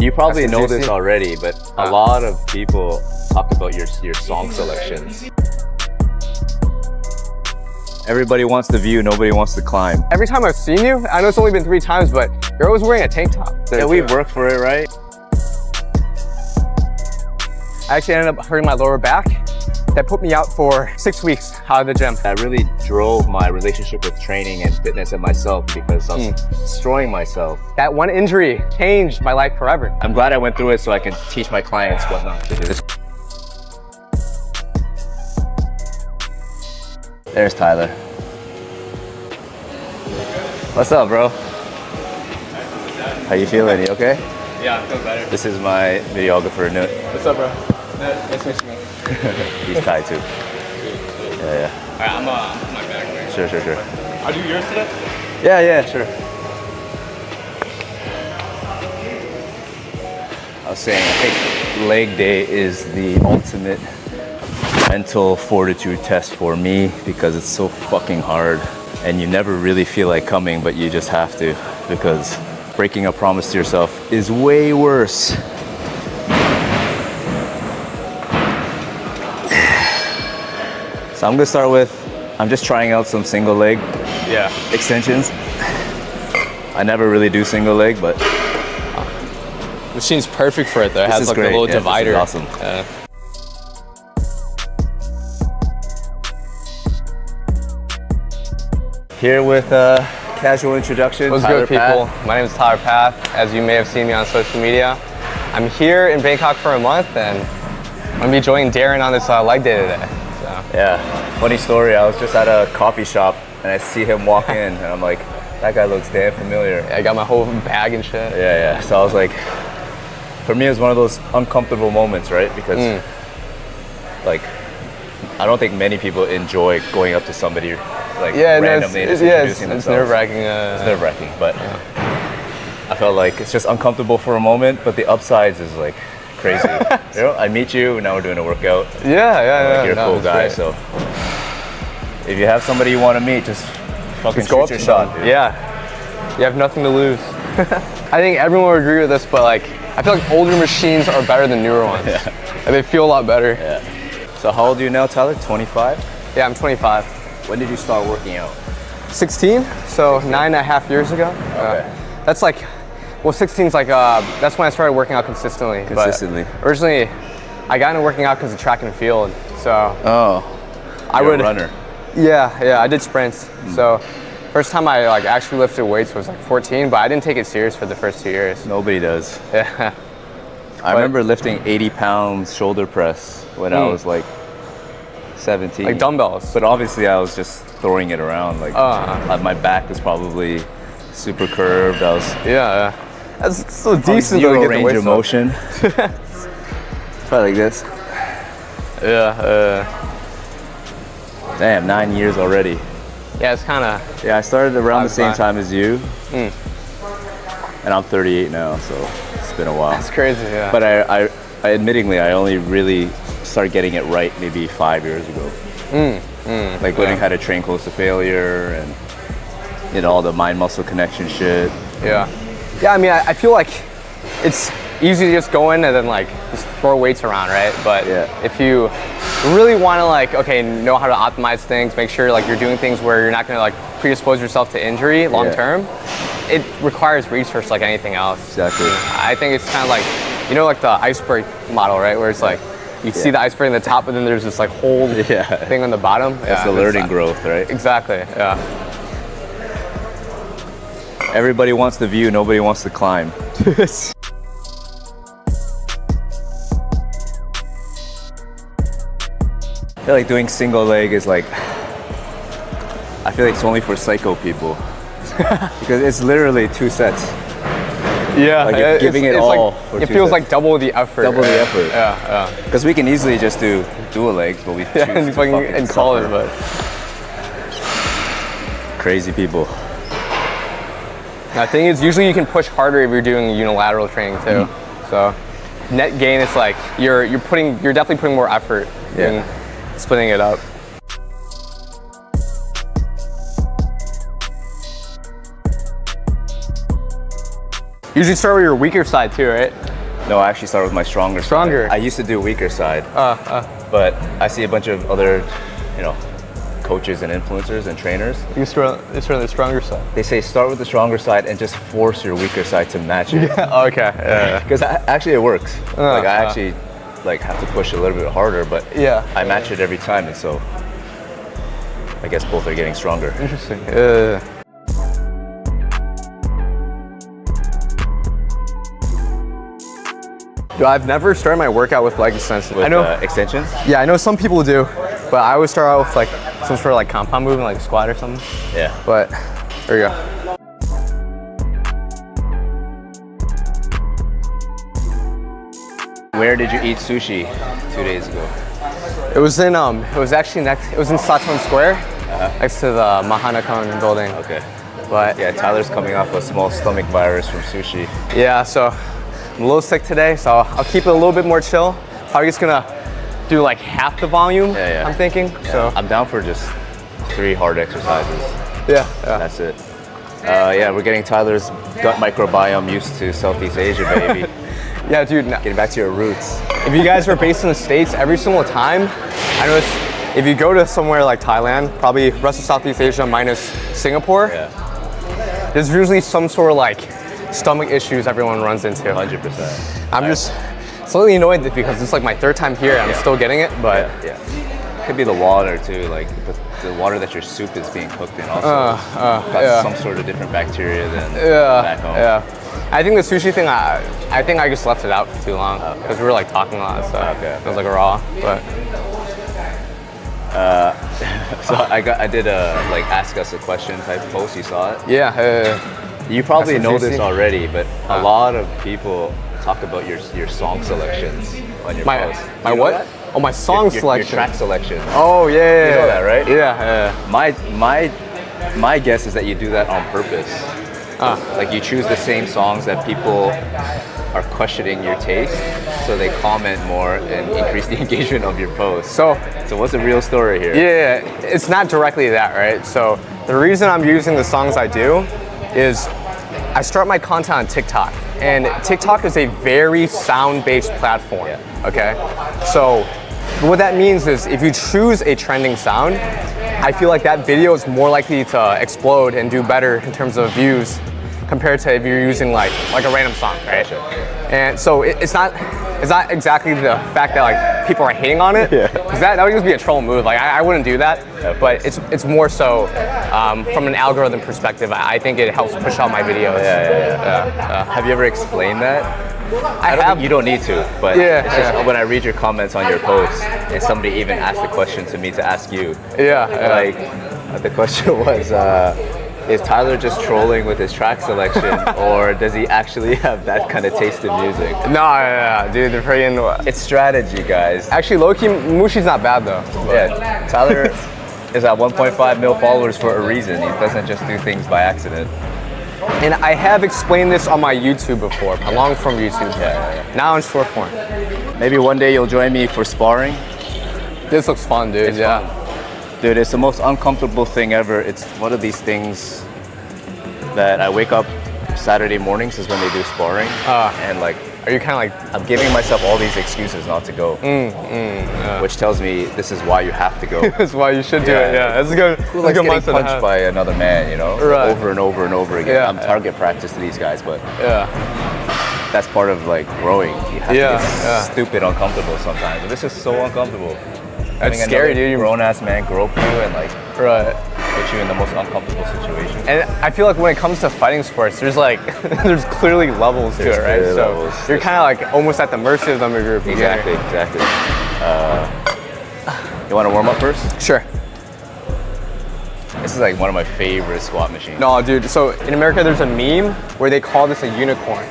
You probably know juicy. this already, but a lot of people talk about your song selections. Everybody wants the view, nobody wants to climb. Every time I've seen you, I know it's only been 3 times, but you're always wearing a tank top. Yeah, we work for it, right? I actually ended up hurting my lower back. That put me out for 6 weeks out of the gym. That really drove my relationship with training and fitness and myself because I was destroying myself. That one injury changed my life forever. I'm glad I went through it so I can teach my clients what not to do. There's Tyler. What's up, bro? How you feeling? You okay? Yeah, I feel better. This is my videographer, Nut. What's up, bro? Nice to meet you. He's Thai too. Yeah. Alright, I'm my back there. Sure. I'll do yours today? Yeah, sure. I was saying, I think leg day is the ultimate mental fortitude test for me because it's so fucking hard and you never really feel like coming, but you just have to because breaking a promise to yourself is way worse. So I'm gonna start with, I'm just trying out some single leg extensions. I never really do single leg, but Machine's perfect for it though. It has like great. a little Yeah, divider. this is awesome. Here with a casual introduction. What's Tyler good, people? Path. My name is Tyler Path. As you may have seen me on social media, I'm here in Bangkok for a month, and I'm gonna be joining Darren on this leg day today. So. Yeah, funny story. I was just at a coffee shop and I see him walk in, and I'm like, that guy looks damn familiar. I got my whole bag and shit. Yeah. So I was like, for me, it was one of those uncomfortable moments, right? Because, like, I don't think many people enjoy going up to somebody like randomly and introducing themselves. It's nerve-wracking. It's nerve-wracking, but I felt like it's just uncomfortable for a moment, but the upsides is like crazy. You know, I meet you, and now we're doing a workout. Yeah. You're a cool guy, so if you have somebody you want to meet, just fucking go shoot up your to shot, them. dude. Yeah, you have nothing to lose. I think everyone would agree with this, but like, I feel like older machines are better than newer ones. And they feel a lot better. Yeah. So how old are you now, Tyler? 25? Yeah, I'm 25. When did you start working out? 16, so 9.5 years ago. Okay. That's like, well, 16's like, that's when I started working out consistently. Consistently. But originally, I got into working out because of track and field. So I would runner. Yeah, I did sprints. So first time I like actually lifted weights was like 14, but I didn't take it serious for the first 2 years. Nobody does. Yeah. I remember lifting 80 pounds shoulder press when I was like 17. Like dumbbells. But obviously I was just throwing it around. Like my back was probably super curved. I was That's so decent zero to get the range weights of motion. Probably like this. Damn, 9 years already. Yeah, it's kind of. Yeah, I started around the same time as you. And I'm 38 now, so it's been a while. That's crazy, yeah. But I admittingly, I only really started getting it right maybe 5 years ago. Like learning how to train close to failure and, you know, all the mind-muscle connection shit. Yeah, I mean, I feel like it's easy to just go in and then like just throw weights around, right? But if you really want to like, know how to optimize things, make sure like you're doing things where you're not going to like predispose yourself to injury long term, it requires research like anything else. Exactly. I think it's kind of like, you know, like the iceberg model, right? Where it's like, you see the iceberg in the top, but then there's this like whole thing on the bottom. That's the learning growth, right? Exactly, yeah. Everybody wants the view, nobody wants to climb. I feel like doing single leg is like, I feel like it's only for psycho people. Because it's literally 2 sets. Yeah, like you're giving it all. Like, it feels like double the effort. Double the effort. Yeah. Because we can easily just do dual legs, but we choose to fucking and call it, but crazy people. The thing is, usually you can push harder if you're doing unilateral training too. So net gain, it's like you're definitely putting more effort in splitting it up. Usually start with your weaker side too, right? No, I actually started with my stronger Stronger? side. I used to do weaker side. But I see a bunch of other, coaches and influencers and trainers. You start the stronger side. They say start with the stronger side and just force your weaker side to match it. Okay. Because actually it works. I actually have to push a little bit harder, but I match it every time, and so I guess both are getting stronger. Interesting. Dude, I've never started my workout with leg extensions. With, I know extensions? Yeah, I know some people do, but I always start out with like some sort of like compound movement, like a squat or something. Yeah. But there you go. Where did you eat sushi 2 days ago? It was in it was in Saton Square, next to the Mahanakan building. Okay. But yeah, Tyler's coming off a small stomach virus from sushi. Yeah, so I'm a little sick today, so I'll keep it a little bit more chill. Probably just gonna do like half the volume, I'm thinking. Yeah. So I'm down for just 3 hard exercises. Yeah. That's it. Yeah, we're getting Tyler's gut microbiome used to Southeast Asia, baby. Yeah, dude. Getting back to your roots. If you guys are based in the States, every single time, I notice if you go to somewhere like Thailand, probably rest of Southeast Asia minus Singapore, there's usually some sort of like stomach issues everyone runs into. 100%. I'm just slightly annoyed because it's like my 3rd time here and I'm still getting it, but yeah. Could be the water too, like the water that your soup is being cooked in also got some sort of different bacteria than back home. Yeah. I think the sushi thing, I think I just left it out for too long because we were like talking a lot of stuff. It was like raw, but. So I did a like ask us a question type post. You saw it? Yeah. You probably know this already, but a lot of people talk about your song selections on your post. My what? That? Oh, my song selection. Your track selection. Oh yeah. You know that, right? Yeah. My guess is that you do that on purpose. Like you choose the same songs that people are questioning your taste, so they comment more and increase the engagement of your post. So what's the real story here? Yeah, it's not directly that, right? So the reason I'm using the songs I do is I start my content on TikTok, and TikTok is a very sound-based platform, okay? So what that means is if you choose a trending sound, I feel like that video is more likely to explode and do better in terms of views compared to if you're using like a random song, right? And so it's not exactly the fact that like people are hating on it, because that would just be a troll move. Like I wouldn't do that, but it's more so from an algorithm perspective. I think it helps push out my videos. Have you ever explained that? I have. You don't need to, but it's just when I read your comments on your posts, and somebody even asked the question to me to ask you. Like the question was. Is Tyler just trolling with his track selection, or does he actually have that kind of taste in music? No, dude, they're freaking. It's strategy, guys. Actually, low-key, Mushi's not bad though. Yeah, Tyler is at 1.5 mil followers for a reason. He doesn't just do things by accident. And I have explained this on my YouTube before, my long-form YouTube. Now in short form. Maybe one day you'll join me for sparring. This looks fun, dude. It's fun. Dude, it's the most uncomfortable thing ever. It's one of these things that I wake up Saturday mornings is when they do sparring. And like, are you kind of like, I'm giving myself all these excuses not to go. Which tells me this is why you have to go. That's why you should do it, That's a good, who likes getting punched by another man, you know? Right. Over and over and over again. I'm target practice to these guys, but that's part of like growing. You have to get stupid uncomfortable sometimes. But this is so uncomfortable. That's scary, dude. Grown-ass man grope you and like put you in the most uncomfortable situation. And I feel like when it comes to fighting sports, there's like there's clearly levels to it, right? So you're kind of like almost at the mercy of them if you're a beginner. Exactly. You want to warm up first? Sure. This is like one of my favorite squat machines. No, dude. So in America, there's a meme where they call this a unicorn.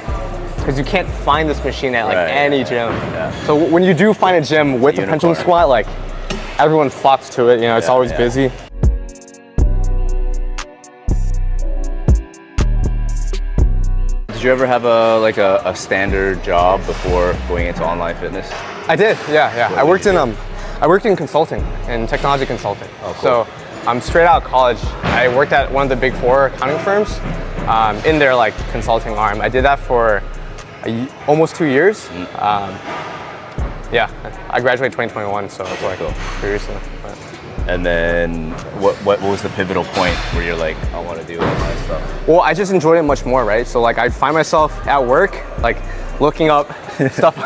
Because you can't find this machine at like any gym. So when you do find a gym with a pendulum squat, like everyone flocks to it, you know, it's always busy. Did you ever have a standard job before going into online fitness? I did, yeah. I worked in consulting, in technology consulting. Oh, cool. So I'm straight out of college. I worked at one of the big 4 accounting firms in their like consulting arm. I did that for almost 2 years. Yeah, I graduated 2021, so it's like pretty recent. But. And then what was the pivotal point where you're like, I want to do all that stuff? Well, I just enjoyed it much more, right? So like I find myself at work, like looking up stuff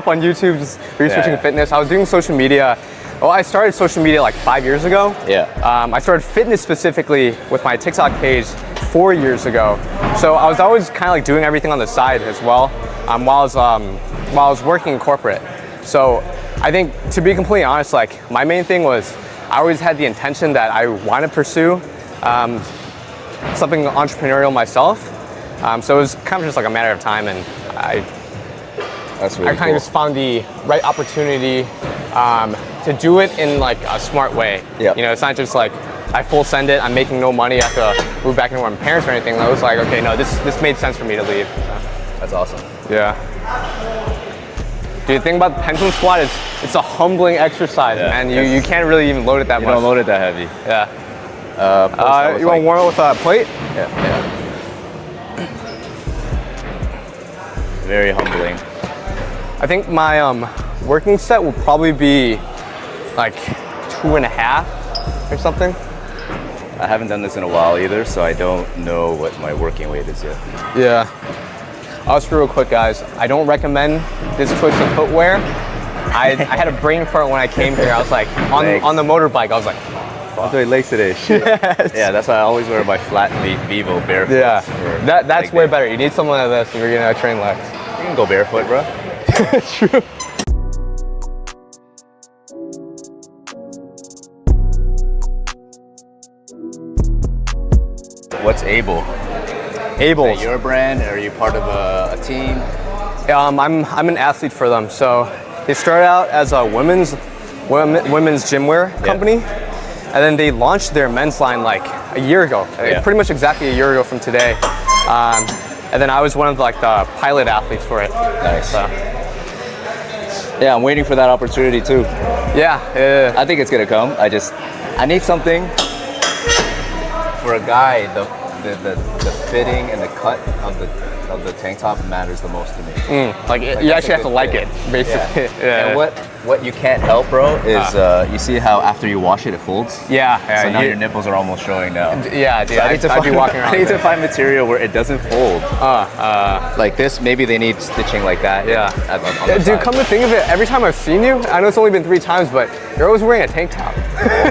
on YouTube, just researching fitness. I was doing social media. Well, I started social media like 5 years ago. Yeah. I started fitness specifically with my TikTok page 4 years ago. So I was always kind of like doing everything on the side as well, while I was working in corporate. So I think, to be completely honest, like my main thing was I always had the intention that I want to pursue something entrepreneurial myself. So it was kind of just like a matter of time, and That's really I kind of just found the right opportunity to do it in like a smart way. Yeah. You know, it's not just like I full send it, I'm making no money, I have to move back in with my parents or anything. I was like, okay, no, this made sense for me to leave. So. That's awesome. Yeah. Dude, the thing about the pendulum squat is it's a humbling exercise, man. You can't really even load it that much. You don't load it that heavy. Yeah. You want to warm up with a plate? Yeah. Very humbling. I think my working set will probably be like 2.5 or something. I haven't done this in a while either, so I don't know what my working weight is yet. Yeah. Also, real quick, guys, I don't recommend this choice of footwear. I had a brain fart when I came here. I was like, on the motorbike, I was like, I'm doing legs today. Shit. Yes. Yeah, that's why I always wear my flat Vivo barefoot. Yeah, that's way better. You need something like this if you're gonna train legs. You can go barefoot, bro. True. What's Able? Able. Is that your brand? Are you part of a team? I'm an athlete for them. So they started out as a women's gymwear company, and then they launched their men's line like a year ago. Pretty much exactly a year ago from today. And then I was one of like the pilot athletes for it. Nice. So. Yeah, I'm waiting for that opportunity too. Yeah. I think it's gonna come. I need something for a guy. The fitting and the cut of the tank top matters the most to me. Like you actually have to like it, basically. Yeah. And what you can't help, bro, is you see how after you wash it, it folds. Yeah. So now your nipples are almost showing now. Yeah, dude. So I'd be walking around. I need to find material where it doesn't fold. Like this, maybe they need stitching like that. Yeah. On the dude, side. come to think of it, every time I've seen you, I know it's only been 3 times, but you're always wearing a tank top.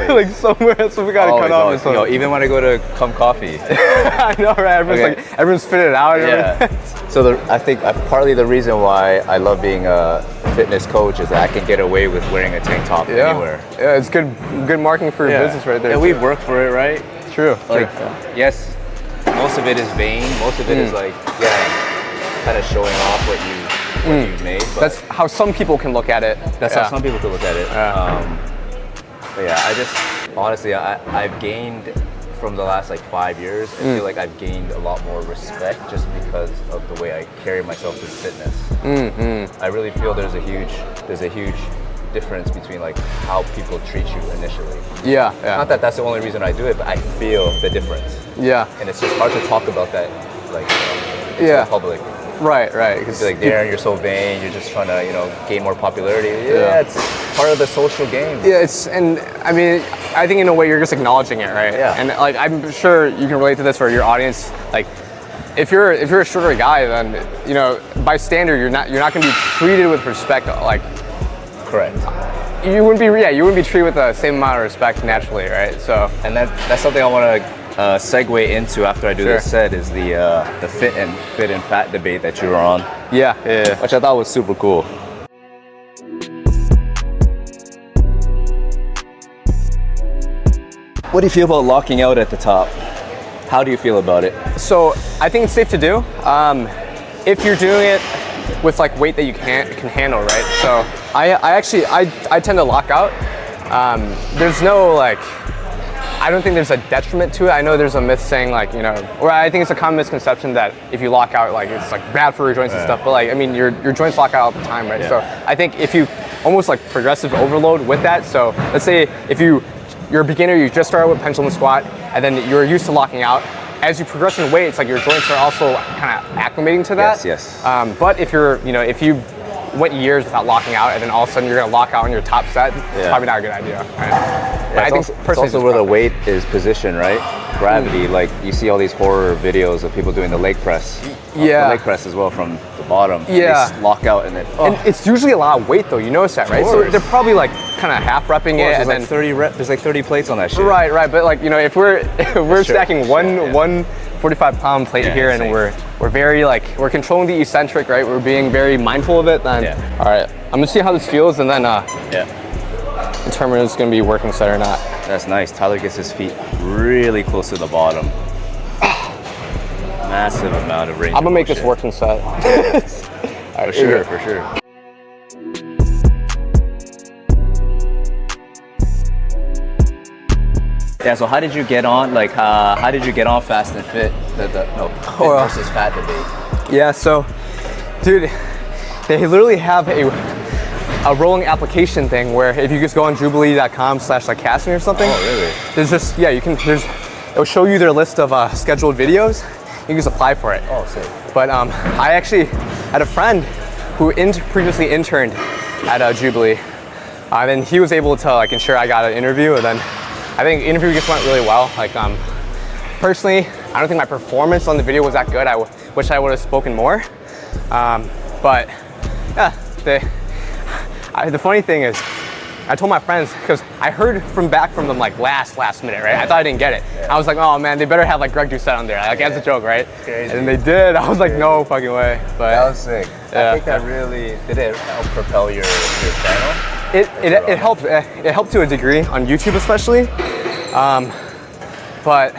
Like somewhere else we gotta cut off. You know, even when I go to Come Coffee. I know, right? Everyone's fitted out. Yeah. So I think partly the reason why I love being a fitness coach is that I can get away with wearing a tank top anywhere. Yeah, it's good marketing for your business right there. And we work for it, right? True. Like, yes, most of it is vain. Most of it is like, kind of showing off what you've made. But that's how some people can look at it. That's how some people can look at it. But yeah, I just honestly, I've gained from the last like 5 years. I feel like I've gained a lot more respect just because of the way I carry myself through fitness. I really feel there's a huge difference between like how people treat you initially. Yeah. Not that that's the only reason I do it, but I feel the difference. Yeah. And it's just hard to talk about that like in public. Right. Because like Darren, you're so vain. You're just trying to gain more popularity. Yeah, it's part of the social game. Yeah, and I mean, I think in a way you're just acknowledging it, right? Yeah. And like I'm sure you can relate to this for your audience. Like, if you're a shorter guy, then by standard you're not going to be treated with respect. Like, correct. You wouldn't be treated with the same amount of respect naturally, right? So, and that's something I want to segue into after I do this set is the fit and fat debate that you were on. Yeah. Which I thought was super cool. What do you feel about locking out at the top? How do you feel about it? So I think it's safe to do if you're doing it with like weight that you can handle, right? So I tend to lock out. There's no like, I don't think there's a detriment to it. I know there's a myth saying like, or I think it's a common misconception that if you lock out, like it's like bad for your joints and stuff. But like, I mean, your joints lock out all the time, right? Yeah. So I think if you almost like progressive overload with that. So let's say if you're a beginner, you just started with pendulum squat, and then you're used to locking out, as you progress in weight, it's like your joints are also kind of acclimating to that. Yes. But if if you went years without locking out, and then all of a sudden you're gonna lock out on your top set, it's probably not a good idea. Right? But I think it's also where the weight is positioned, right? Gravity, like you see all these horror videos of people doing the leg press. Yeah. The leg press as well from the bottom. Yeah. They lock out and then. And it's usually a lot of weight though. You notice that, right? So they're probably like kind of half repping it, There's and like then 30 there's like 30 plates on that shit. Right. But like if we're stacking one 45-pound plate here, and we're very we're controlling the eccentric, right? We're being very mindful of it. Then all right, I'm gonna see how this feels, and then determine if it's gonna be working set or not. That's nice. Tyler gets his feet really close to the bottom. Massive amount of range. I'm gonna make this working set. For sure. Yeah, so how did you get on? Like, how did you get on Fast and Fit? Fit versus Fat debate. Yeah, so, dude, they literally have a rolling application thing where if you just go on jubilee.com/casting or something. Oh, really? There's just it'll show you their list of scheduled videos. You can just apply for it. Oh, sick. But I actually had a friend who previously interned at Jubilee, and he was able to ensure I got an interview, and then I think the interview just went really well. Personally, I don't think my performance on the video was that good. I wish I would have spoken more. But yeah, the funny thing is, I told my friends, because I heard back from them last minute, right? I thought I didn't get it. Yeah. I was like, oh man, they better have Greg Doucette on there. As a joke, right? Crazy. And they did. I was like, no fucking way. But that was sick. I think that really did it help propel your channel. It helped. It helped to a degree on YouTube, especially. But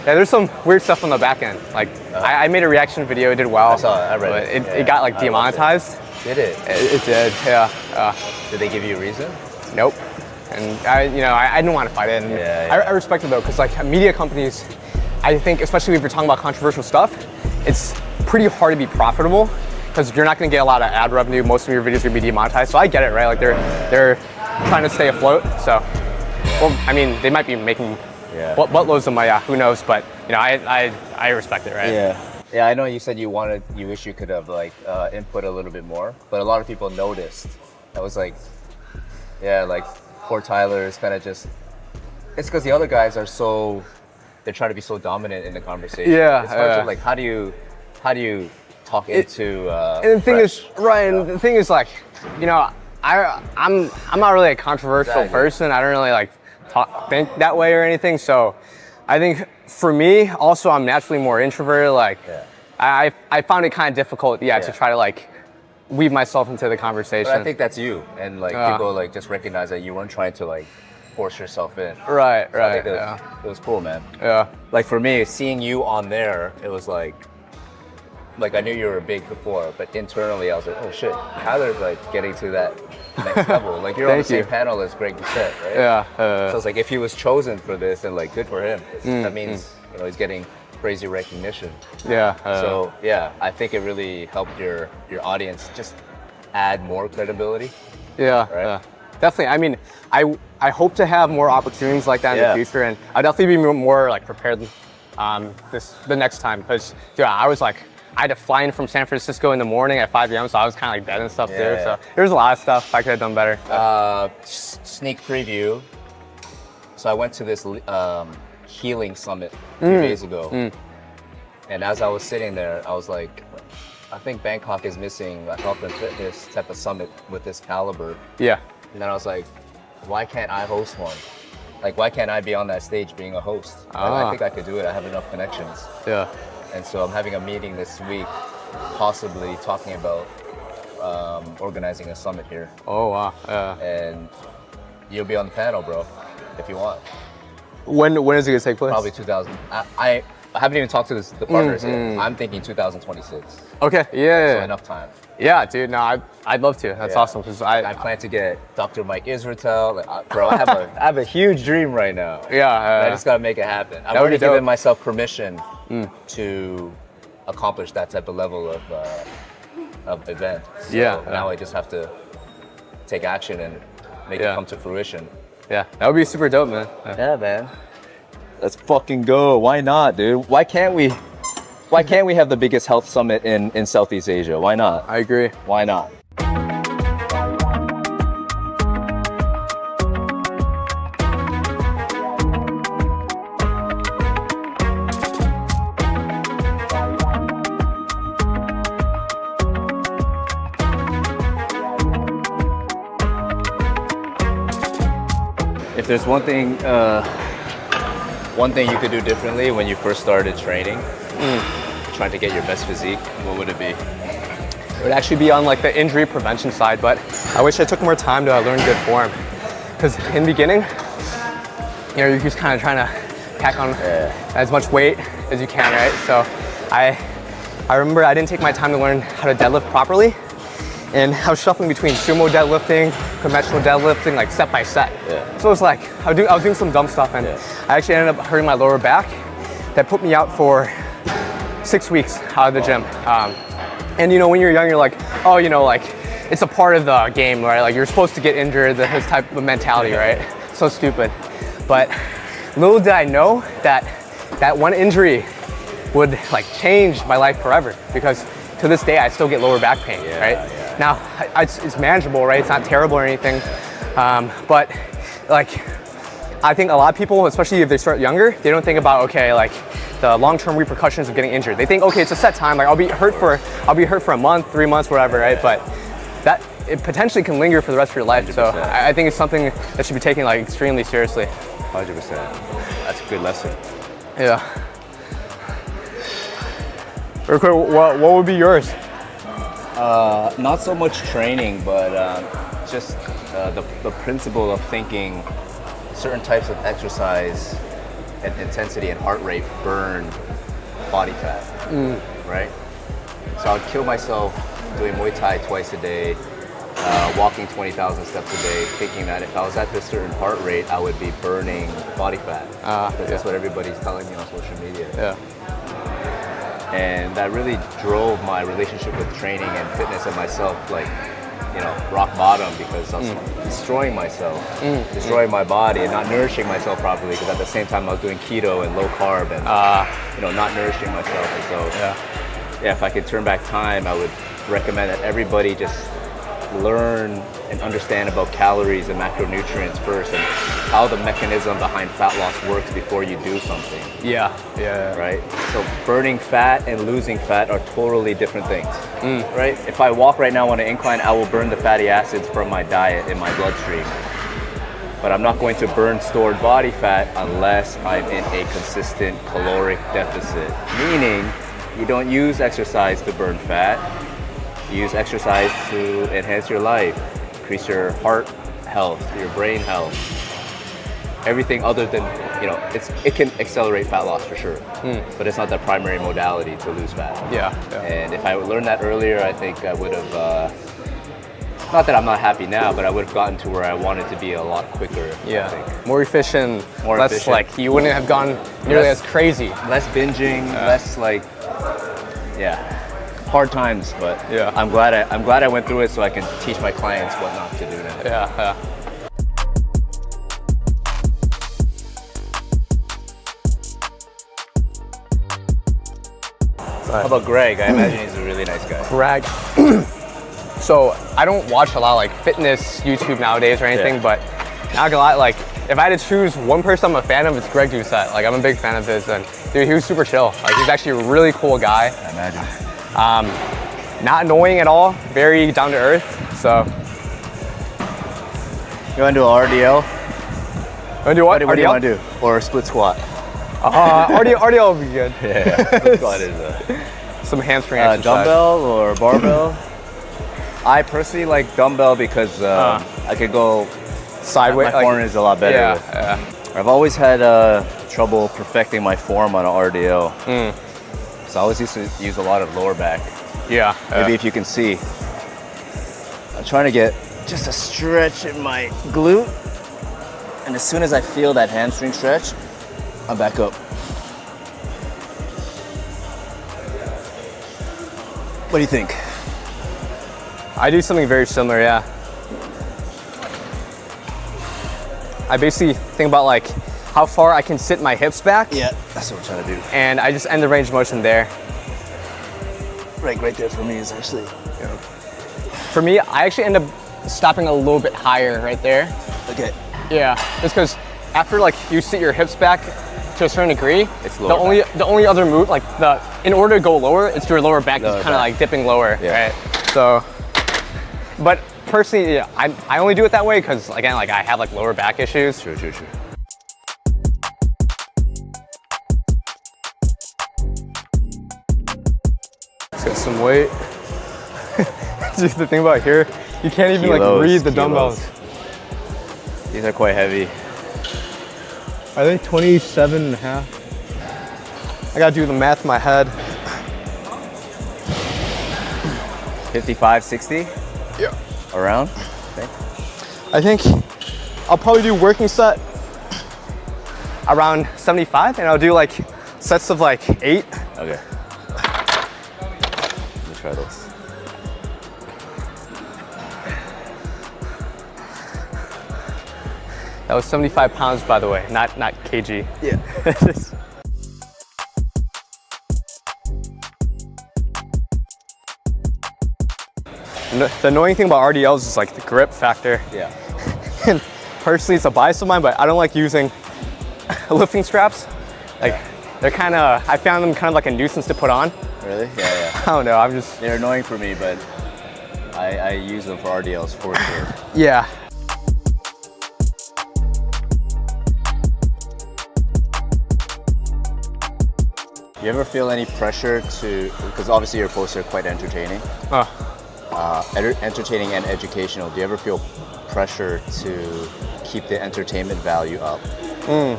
yeah, there's some weird stuff on the back end. I made a reaction video. It did well. I saw it. I read it. It got demonetized. Did it? It did. Yeah. Did they give you a reason? Nope. And I didn't want to fight it. And I respect it though, because media companies, I think, especially if you're talking about controversial stuff, it's pretty hard to be profitable because you're not going to get a lot of ad revenue. Most of your videos are going to be demonetized. So I get it, right? They're trying to stay afloat. So, well, I mean, they might be making buttloads of money. Who knows? But I respect it, right? Yeah. Yeah, I know you said you wish you could have input a little bit more, but a lot of people noticed. I was poor Tyler is kind of just. It's because the other guys are they're trying to be so dominant in the conversation. Yeah. It's hard to how do you talk into. And the thing is, Ryan. The thing is, I'm not really a controversial person. I don't really think that way or anything. So, I think for me, also, I'm naturally more introverted. I found it kind of difficult, to try to weave myself into the conversation. But I think that's you, and people just recognize that you weren't trying to force yourself in. Right. So I think it was cool, man. Yeah. For me, seeing you on there, it was like I knew you were big before, but internally I was like, oh shit, Tyler's getting to that next level. You're on the same panel as Greg Doucette, right? Yeah. So it's if he was chosen for this, and good for him. That means he's getting crazy recognition. Yeah. So yeah, I think it really helped your audience just add more credibility. Yeah. Right? Yeah. Definitely. I mean, I hope to have more opportunities like that in the future, and I'll definitely be more prepared the next time, because I had to fly in from San Francisco in the morning at 5 a.m., so I was kind of dead and stuff too. So there's a lot of stuff I could have done better. Sneak preview. So I went to this healing summit a few days ago, and as I was sitting there, I was like, I think Bangkok is missing a health and fitness type of summit with this caliber. Yeah. And then I was like, why can't I host one? Why can't I be on that stage being a host? I think I could do it. I have enough connections. Yeah. And so I'm having a meeting this week, possibly talking about organizing a summit here. Oh, wow. And you'll be on the panel, bro, if you want. When is it going to take place? Probably 2000. I haven't even talked to the partners yet. I'm thinking 2026. Okay, yeah. So enough time. Yeah, dude, no, I'd love to. That's awesome. Because I plan to get Dr. Mike Israetel. Bro, I have a huge dream right now. Yeah. I just got to make it happen. I've already given myself permission to accomplish that type of level of event. So now I just have to take action and make it come to fruition. Yeah, that would be super dope, man. Yeah, man. Let's fucking go. Why not, dude? Why can't we have the biggest health summit in Southeast Asia? Why not? I agree. Why not? If there's one thing you could do differently when you first started training, trying to get your best physique, what would it be? It would actually be on like the injury prevention side, but I wish I took more time to learn good form. Because in the beginning, you know, you're just kind of trying to pack on as much weight as you can, right? So I remember I didn't take my time to learn how to deadlift properly. And I was shuffling between sumo deadlifting, conventional deadlifting, like set by set. Yeah. So it was like, I was doing some dumb stuff, and I actually ended up hurting my lower back. That put me out for 6 weeks out of the gym. And you know, when you're young, you're like, oh, you know, like, it's a part of the game, right? Like, you're supposed to get injured, this type of mentality, right? So stupid. But little did I know that that one injury would like change my life forever, because to this day, I still get lower back pain, right? Yeah. Now, it's manageable, right? It's not terrible or anything. But like, I think a lot of people, especially if they start younger, they don't think about, okay, like the long-term repercussions of getting injured. They think, okay, it's a set time. Like I'll be hurt for a month, 3 months, whatever, right? But that it potentially can linger for the rest of your life. 100%. So I think it's something that should be taken like extremely seriously. 100%. That's a good lesson. Yeah. Real quick, what would be yours? Not so much training, but just the principle of thinking certain types of exercise and intensity and heart rate burn body fat, right? So I would kill myself doing Muay Thai twice a day, walking 20,000 steps a day, thinking that if I was at this certain heart rate, I would be burning body fat. Because that's what everybody's telling me on social media. Yeah. And that really drove my relationship with training and fitness and myself, like, you know, rock bottom, because I was destroying myself, destroying my body and not nourishing myself properly, because at the same time I was doing keto and low carb and, you know, not nourishing myself. And so, yeah, if I could turn back time, I would recommend that everybody just learn and understand about calories and macronutrients first, and how the mechanism behind fat loss works before you do something. Yeah. Right? So burning fat and losing fat are totally different things, right? If I walk right now on an incline, I will burn the fatty acids from my diet in my bloodstream. But I'm not going to burn stored body fat unless I'm in a consistent caloric deficit. Meaning, you don't use exercise to burn fat. You use exercise to enhance your life, increase your heart health, your brain health. Everything other than, you know, it can accelerate fat loss for sure, but it's not the primary modality to lose fat. Yeah. And if I would learn that earlier, I think I would have, not that I'm not happy now, but I would have gotten to where I wanted to be a lot quicker. Yeah. I think. More efficient, less efficient. like, you wouldn't have gone nearly as crazy. Less binging, less like, hard times, but I'm glad I went through it so I can teach my clients what not to do now. Yeah. How about Greg? I imagine he's a really nice guy. Greg. So I don't watch a lot of like fitness YouTube nowadays or anything, but not gonna lie, like if I had to choose one person I'm a fan of, it's Greg Doucette. Like I'm a big fan of his, and dude, he was super chill. Like he's actually a really cool guy. I imagine. Not annoying at all, very down to earth. So you want to do an RDL? Want to do what? What do you want to do? Or a split squat? RDL would be good. Yeah, split squat is some hamstring exercise. Dumbbell or barbell? I personally like dumbbell because I could go sideways. My form is a lot better. I've always had trouble perfecting my form on an RDL. So I always used to use a lot of lower back. Maybe if you can see. I'm trying to get just a stretch in my glute. And as soon as I feel that hamstring stretch, I'm back up. What do you think? I do something very similar, I basically think about like how far I can sit my hips back. Yeah, that's what I'm trying to do. And I just end the range of motion there. Right there for me is actually. For me, I actually end up stopping a little bit higher right there. Okay. Yeah, just because after like you sit your hips back to a certain degree, it's the only other move, like in order to go lower, it's your lower back is kind of like dipping lower, right? So, but personally, yeah, I only do it that way because again, like I have like lower back issues. True. Let's get some weight. Just the thing about here, you can't even like read the dumbbells. These are quite heavy. Are they 27 and a half? I gotta do the math in my head. 55, 60? Yeah. Around? I think I'll probably do working set around 75, and I'll do like sets of like 8. Okay. Let me try those. That was 75 pounds, by the way, not kg. Yeah. The annoying thing about RDLs is like the grip factor. Yeah. And personally, it's a bias of mine, but I don't like using lifting straps. Like they're kind of, I found them kind of like a nuisance to put on. Really? Yeah. I don't know, I'm just. They're annoying for me, but I use them for RDLs for sure. Yeah. You ever feel any pressure to, because obviously your posts are quite entertaining. Entertaining and educational. Do you ever feel pressure to keep the entertainment value up?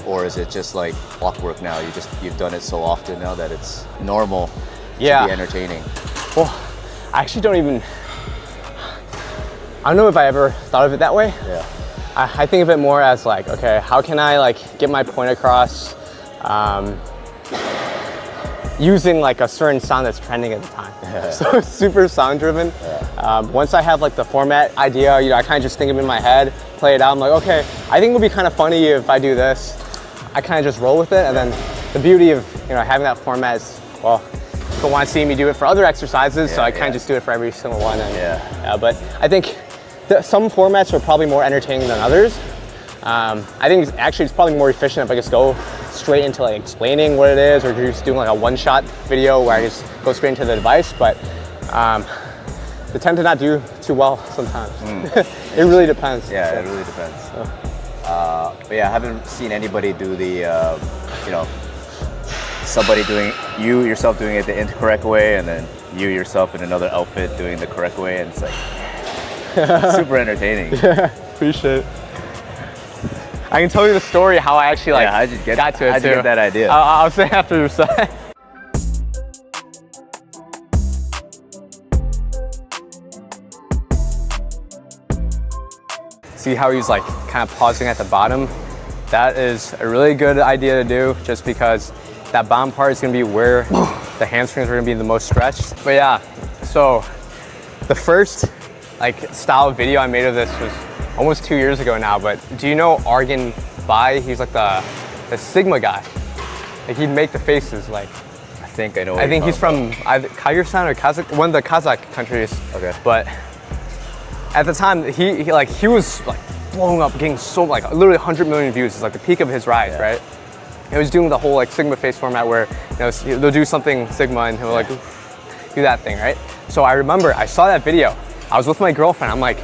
Or is it just like clockwork now? You've done it so often now that it's normal to be entertaining? Well, I actually don't even, I don't know if I ever thought of it that way. Yeah. I think of it more as like, okay, how can I like get my point across using like a certain sound that's trending at the time. Yeah. So it's super sound driven. Yeah. Once I have like the format idea, I kind of just think of it in my head, play it out. I'm like, okay, I think it would be kind of funny if I do this. I kind of just roll with it. And then the beauty of having that format is, well, people want to see me do it for other exercises, so I kind of just do it for every single one. And, but I think some formats are probably more entertaining than others. I think it's probably more efficient if I just go straight into like explaining what it is, or just doing like a one-shot video where I just go straight into the device. But they tend to not do too well sometimes. It really depends. Yeah, it really depends. But yeah, I haven't seen anybody do the, somebody doing, you yourself doing it the incorrect way, and then you yourself in another outfit doing the correct way, and it's like super entertaining. Yeah, appreciate it. I can tell you the story how I actually like got to it how'd you get that idea? I'll say after your side. See how he's like kind of pausing at the bottom? That is a really good idea to do, just because that bottom part is gonna be where the hamstrings are gonna be the most stretched. But yeah, so the first like style video I made of this was almost 2 years ago now, but do you know Argan Bai? He's like the Sigma guy. Like he'd make the faces like. I think I know. I think he's from either Kyrgyzstan or one of the Kazakh countries. Okay. But at the time, he was like blowing up, getting so like literally 100 million views. It's like the peak of his rise, right? He was doing the whole like Sigma face format where they'll do something Sigma and he'll like do that thing, right? So I remember I saw that video. I was with my girlfriend. I'm like,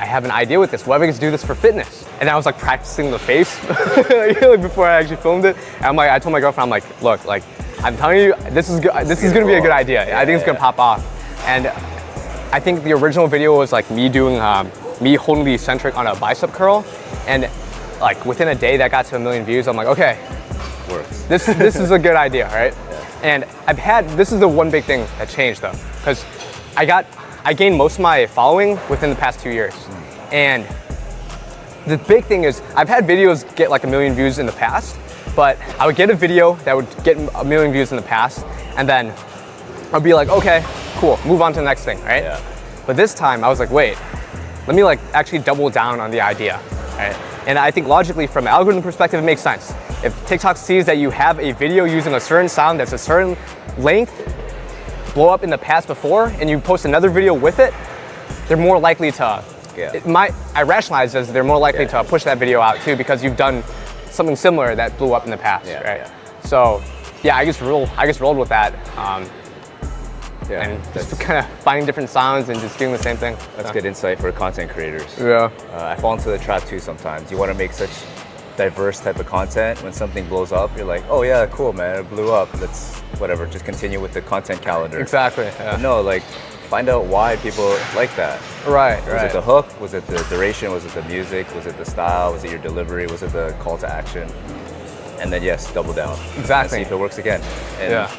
I have an idea with this. What if I could do this for fitness? And I was like practicing the face like before I actually filmed it. And I told my girlfriend, I'm like, look, like I'm telling you, this is gonna be a good idea. I think it's gonna pop off. And I think the original video was like me doing, me holding the eccentric on a bicep curl. And like within a day that got to 1 million views. I'm like, okay, works. This is a good idea, right? Yeah. And this is the one big thing that changed though, because I gained most of my following within the past 2 years. And the big thing is I've had videos get like 1 million views in the past, but I would get a video that would get 1 million views in the past, and then I'd be like, okay, cool, move on to the next thing, right? Yeah. But this time I was like, wait, let me like actually double down on the idea, right? And I think logically, from an algorithm perspective, it makes sense. If TikTok sees that you have a video using a certain sound that's a certain length, blow up in the past before, and you post another video with it, they're more likely to, I rationalize as they're more likely to push that video out too, because you've done something similar that blew up in the past, right? Yeah. So, yeah, I just rolled with that. And just kind of finding different sounds and just doing the same thing. That's good insight for content creators. Yeah. I fall into the trap too sometimes. You want to make such diverse type of content. When something blows up, you're like, oh yeah, cool, man, it blew up. Let's, whatever, just continue with the content calendar. Exactly. Yeah. But no, like, find out why people like that. Right, Was it the hook? Was it the duration? Was it the music? Was it the style? Was it your delivery? Was it the call to action? And then yes, double down. Exactly. And see if it works again. And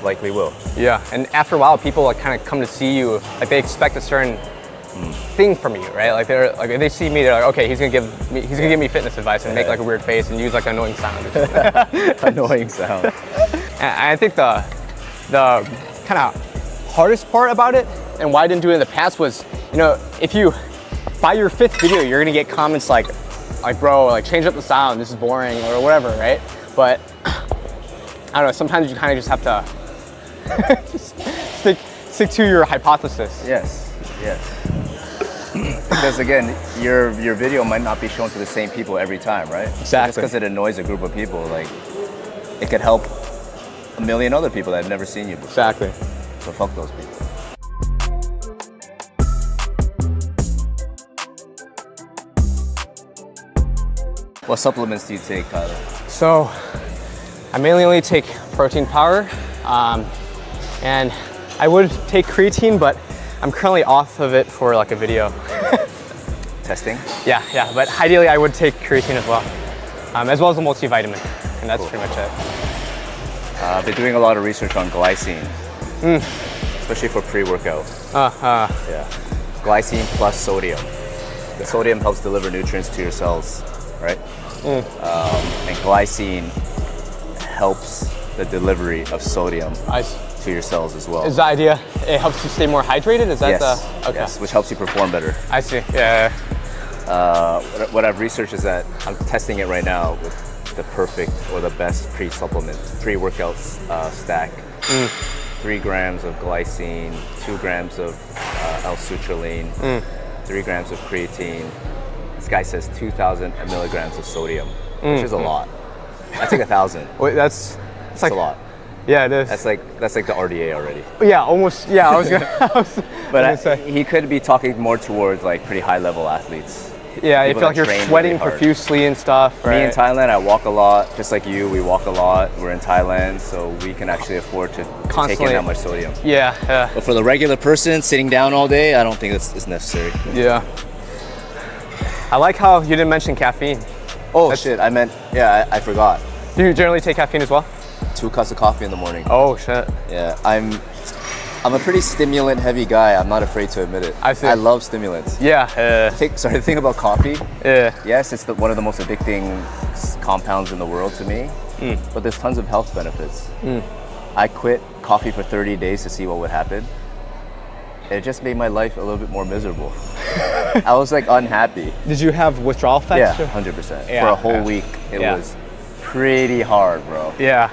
likely will. Yeah, and after a while, people like kind of come to see you, like they expect a certain thing from you, right? Like they're like, if they see me, they're like, okay, he's gonna give me fitness advice and make like a weird face and use like an annoying sound. Annoying sound. And I think the kind of hardest part about it and why I didn't do it in the past was, you know, if you by your 5th video, you're gonna get comments like bro, like change up the sound, this is boring or whatever, right? But I don't know, sometimes you kind of just have to just stick to your hypothesis. Yes. Because again, your video might not be shown to the same people every time, right? Exactly. So just because it annoys a group of people, like it could help a million other people that have never seen you before. Exactly. So fuck those people. What supplements do you take, Tyler? So I mainly only take protein powder, and I would take creatine, but I'm currently off of it for like a video. Testing? Yeah, but ideally I would take creatine as well as a multivitamin, and that's pretty much it. I've been doing a lot of research on glycine, especially for pre-workout. Yeah, glycine plus sodium. The sodium helps deliver nutrients to your cells, right? And glycine helps the delivery of sodium to your cells as well. Is the idea it helps you stay more hydrated? Is that yes, which helps you perform better. I see. Yeah. What I've researched is that I'm testing it right now with the perfect or the best pre-supplement, pre-workout stack. 3 grams of glycine, 2 grams of L-sutralene, 3 grams of creatine. This guy says 2,000 milligrams of sodium, which is a lot. I take 1,000. Wait, that's like a lot. Yeah, it is. That's like the RDA already. Yeah, almost. Yeah, I was gonna. But he could be talking more towards like pretty high level athletes. Yeah, you feel like you're sweating really profusely and stuff. Right? Me in Thailand, I walk a lot, just like you. We walk a lot. We're in Thailand, so we can actually afford to take in that much sodium. Yeah. But for the regular person sitting down all day, I don't think it's necessary. Yeah. I like how you didn't mention caffeine. Oh shit! I forgot. Do you generally take caffeine as well? 2 cups of coffee in the morning. Oh shit. Yeah, I'm a pretty stimulant heavy guy. I'm not afraid to admit it. I love stimulants. Yeah. The thing about coffee. Yeah. Yes, it's one of the most addicting compounds in the world to me. But there's tons of health benefits. I quit coffee for 30 days to see what would happen. It just made my life a little bit more miserable. I was like unhappy. Did you have withdrawal effects? Yeah, 100%. Yeah, for a whole week, it was pretty hard, bro. Yeah.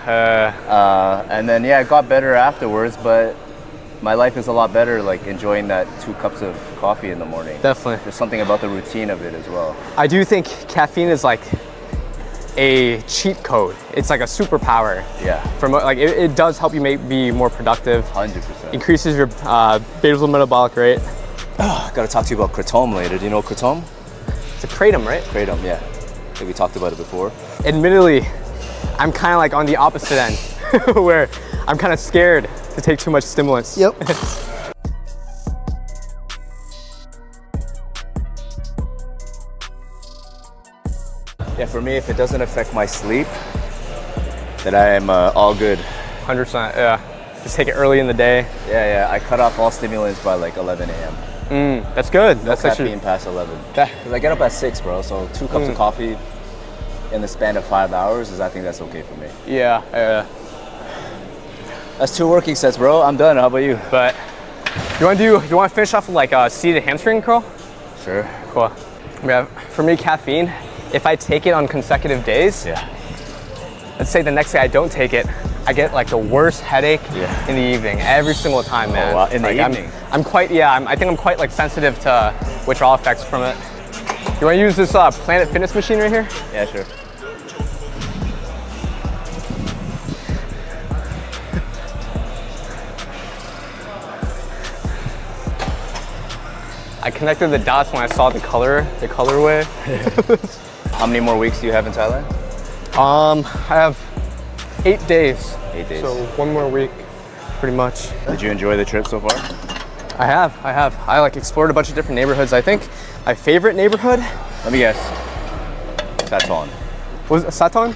And then it got better afterwards, but my life is a lot better, like enjoying that 2 cups of coffee in the morning. Definitely. There's something about the routine of it as well. I do think caffeine is like a cheat code. It's like a superpower. Yeah. It does help you be more productive. 100%. Increases your basal metabolic rate. Gotta talk to you about kratom later. Do you know kratom? It's a kratom, right? Kratom, yeah. I think we talked about it before. Admittedly, I'm kind of like on the opposite end, where I'm kind of scared to take too much stimulants. Yep. Yeah, for me, if it doesn't affect my sleep, then I am all good. 100%, yeah. Just take it early in the day. Yeah, I cut off all stimulants by like 11 a.m. That's good. No That's caffeine past 11. Because I get up at 6, bro, so 2 cups of coffee in the span of 5 hours I think that's okay for me. Yeah. That's 2 working sets, bro. I'm done. How about you? But you want to finish off with like a seated hamstring curl? Sure. Cool. Yeah, for me, caffeine, if I take it on consecutive days, Yeah. let's say the next day I don't take it, I get like the worst headache in the evening every single time, man. Oh, wow. In the like, evening? I'm quite, I think I'm quite like sensitive to withdrawal effects from it. You want to use this Planet Fitness machine right here? Yeah, sure. I connected the dots when I saw the colorway. How many more weeks do you have in Thailand? I have 8 days. 8 days. So 1 more week, pretty much. Did you enjoy the trip so far? I have. I like explored a bunch of different neighborhoods. I think my favorite neighborhood Let me guess. Saton. was Saton.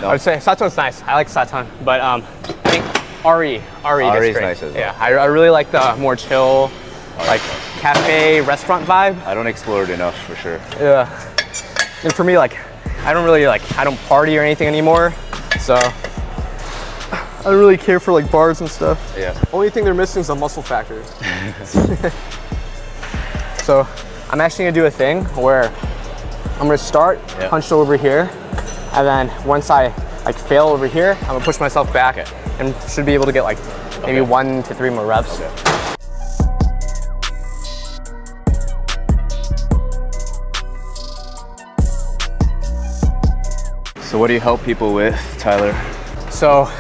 No. I would say Saton's nice. I like Saton, but I think Ari Ari's is great. nice as well. Yeah, I really like the more chill, like cafe restaurant vibe. I don't explore it enough for sure. Yeah. And for me, like, I don't party or anything anymore, so I don't really care for like bars and stuff. Yeah. Only thing they're missing is a muscle factor. So I'm actually gonna do a thing where I'm gonna start hunched over here, and then once I like fail over here, I'm gonna push myself back and should be able to get like maybe 1 to 3 more reps. Okay. So what do you help people with, Tyler? So,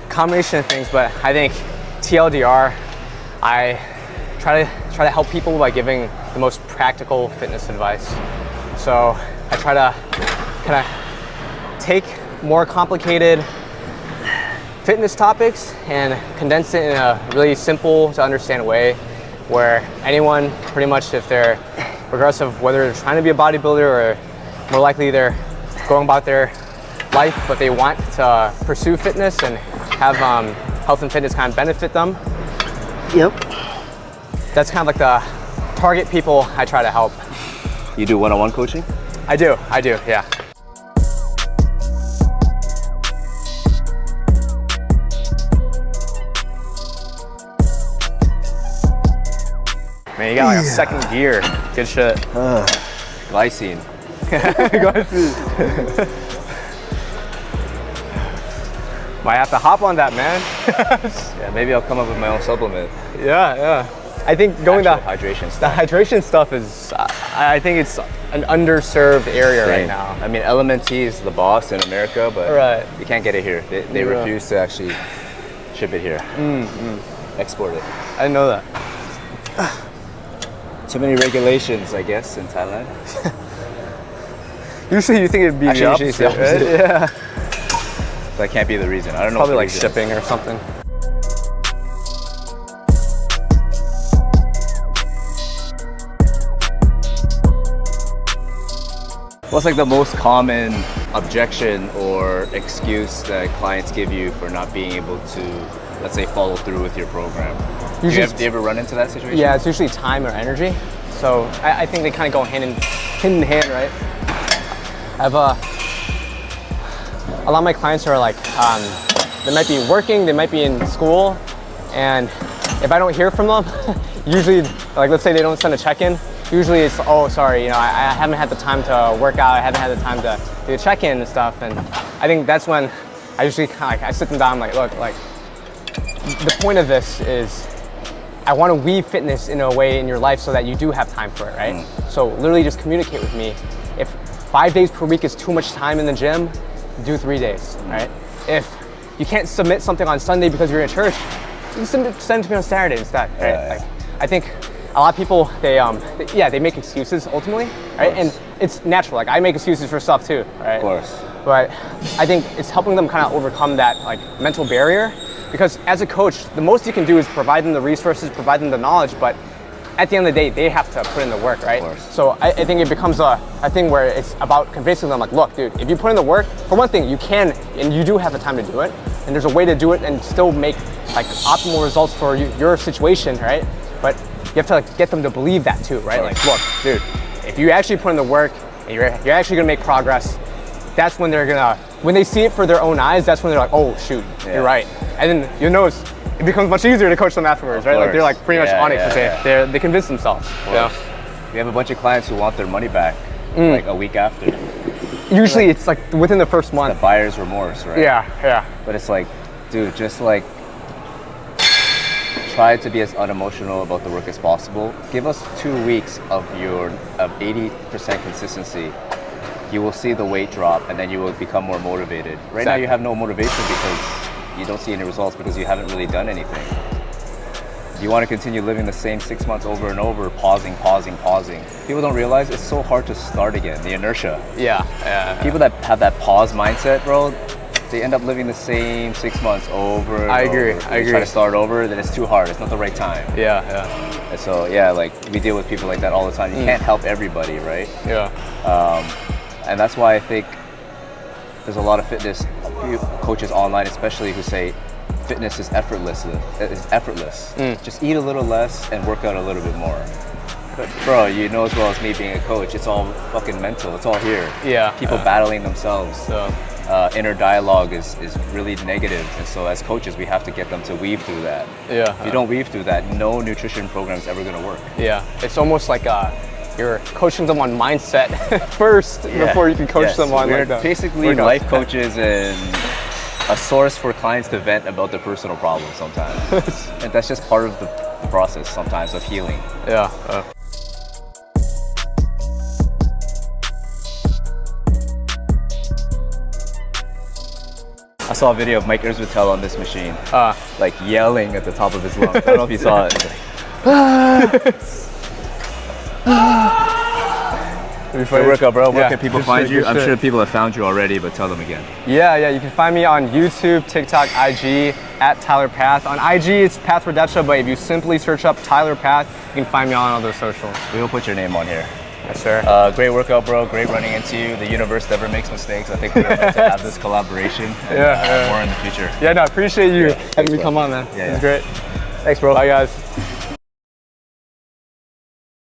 combination of things, but I think TLDR, I try to help people by giving the most practical fitness advice. So I try to kind of take more complicated fitness topics and condense it in a really simple to understand way where anyone, pretty much, if they're, regardless of whether they're trying to be a bodybuilder or more likely they're going about their life, but they want to pursue fitness and have health and fitness kind of benefit them. Yep. That's kind of like the target people I try to help. You do one-on-one coaching? I do, yeah. Man, you got like a second gear. Good shit. Glycine. Might have to hop on that, man. Yeah, maybe I'll come up with my own supplement. Yeah. I think going to hydration the stuff. hydration stuff is, I think it's an underserved area right now. I mean, LMNT is the boss in America, but you can't get it here. They refuse to actually ship it here. Export it. I didn't know that. Too many regulations, I guess, in Thailand. Usually you think it'd be Actually, the usually opposite, it's the right? opposite. Yeah. That can't be the reason. I don't know. Probably what like the reason is. shipping or something. What's like the most common objection or excuse that clients give you for not being able to, let's say, follow through with your program? Do you ever run into that situation? Yeah, it's usually time or energy. So I think they kind of go hand in hand, right? I have a lot of my clients are like, they might be working, they might be in school, and if I don't hear from them, usually, like let's say they don't send a check-in, usually it's, oh, sorry, I haven't had the time to work out, I haven't had the time to do a check-in and stuff, and I think that's when I usually kind of like, I sit them down, I'm like, look, like, the point of this is I want to weave fitness in a way in your life so that you do have time for it, right? So literally just communicate with me. If 5 days per week is too much time in the gym, do 3 days, right? If you can't submit something on Sunday because you're in church, you send it to me on Saturday instead, right? Like, I think a lot of people, they make excuses ultimately, right? And it's natural, like I make excuses for stuff too, right? Of course. But I think it's helping them kind of overcome that like mental barrier, because as a coach, the most you can do is provide them the resources, provide them the knowledge, but at the end of the day, they have to put in the work, right? So I think it becomes a thing where it's about convincing them like, look, dude, if you put in the work, for one thing, you can, and you do have the time to do it, and there's a way to do it and still make like optimal results for your situation, right? But you have to like get them to believe that too, right? Like, look, dude, if you actually put in the work and you're actually gonna make progress, that's when they're gonna, when they see it for their own eyes, that's when they're like, oh shoot, you're right. And then you'll notice it becomes much easier to coach them afterwards, right? Like they're like pretty much on it because they convince themselves. We have a bunch of clients who want their money back like a week after. Usually it's like within the first month. The buyer's remorse, right? Yeah. But it's like, dude, just like try to be as unemotional about the work as possible. Give us 2 weeks of 80% consistency. You will see the weight drop, and then you will become more motivated. Right now, you have no motivation because you don't see any results because you haven't really done anything. You want to continue living the same 6 months over and over, pausing. People don't realize it's so hard to start again, the inertia. Yeah. People that have that pause mindset, bro, they end up living the same 6 months over and I agree. over. You try to start over, then it's too hard. It's not the right time. Yeah. And so, like, we deal with people like that all the time. You can't help everybody, right? Yeah. And that's why I think there's a lot of fitness coaches online, especially, who say fitness is effortless. Just eat a little less and work out a little bit more. But bro, you know as well as me being a coach, it's all fucking mental. It's all here. Yeah. People battling themselves. So. Inner dialogue is really negative, and so as coaches we have to get them to weave through that. Yeah. If you don't weave through that, no nutrition program is ever going to work. Yeah. It's almost like you're coaching them on mindset first before you can coach them on we're like basically life coaches and a source for clients to vent about their personal problems sometimes. And that's just part of the process sometimes of healing. Yeah. I saw a video of Mike Irzvitel on this machine, like yelling at the top of his lungs. I don't know if you saw it. Good workout, bro. Where can people find you? I'm sure people have found you already, but tell them again. Yeah. You can find me on YouTube, TikTok, IG, at Tyler Path. On IG, it's Path Rodesha, but if you simply search up Tyler Path, you can find me on all those socials. We will put your name on here. Yes, sir. Great workout, bro. Great running into you. The universe never makes mistakes. I think we're meant to have this collaboration. And, more in the future. Yeah, no, I appreciate you having me come on, man. Yeah, it was great. Thanks, bro. Bye, guys.